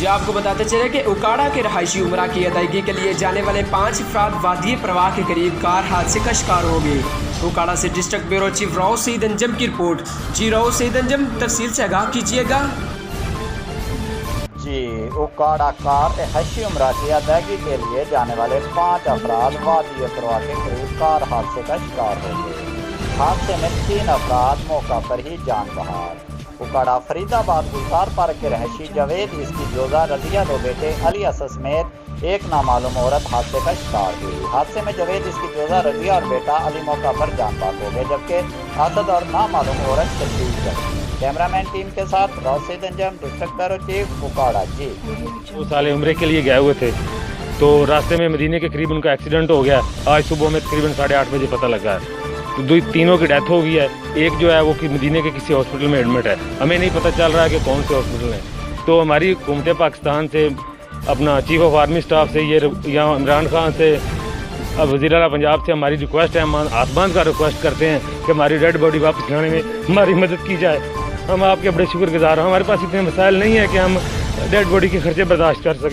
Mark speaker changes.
Speaker 1: जी आपको बताते चले कि उकाड़ा के रहायशी उमरा की अदायगी के लिए जाने वाले 5 अफराद वादी प्रवाह के करीब कार हादसे का शिकार हो गए। उकाड़ा से district bureau chief Rao Saeed Anjum की रिपोर्ट। जी राव सईद अंजम, तफसील से आगाह कीजिएगा।
Speaker 2: जी, उकाड़ा कार रहायशी उमरा की अदायगी के लिए जाने वाले 5 अफराद वादी प्रवाह के करीब कार हादसे का शिकार हो गए। हादसे में 3 अफराद मौका पर ही जान बहार। उकाड़ा फरीदाबाद गुलजार पार्क के रहायशी जावेद, इसकी जोजा रजिया, 2 बेटे अली असद समेत एक नामालूम औरत हादसे का शिकार हुई। हादसे में जावेद, इसकी जोजा रजिया और बेटा अली मौका पर जान बात हो गए, जबकि असद और नामालूम औरत शदीद जख्मी। कैमरामैन टीम के साथ Rao Saeed Anjam, district bureau chief, Ukada. जी,
Speaker 3: वो साले उम्रे के लिए गए हुए थे तो रास्ते में मदीने के करीब उनका एक्सीडेंट हो गया। आज सुबह में तकरीबन 8:30 बजे पता लगा है तो तीनों की डेथ हो गई है। एक जो है वो कि मदीने के किसी हॉस्पिटल में एडमिट है, हमें नहीं पता चल रहा है कि कौन से हॉस्पिटल है। तो हमारी हुकूमत पाकिस्तान से, अपना चीफ ऑफ आर्मी स्टाफ से, ये यहाँ इमरान खान से, अब वज़ीर आला पंजाब से हमारी रिक्वेस्ट है, हम आसमान का रिक्वेस्ट करते हैं कि हमारी डेड बॉडी वापस लाने में हमारी मदद की जाए। हम आपके बड़े शुक्रगुजार हैं। हमारे पास इतने मसाइल नहीं है कि हम डेड बॉडी के खर्चे बर्दाश्त कर सकें।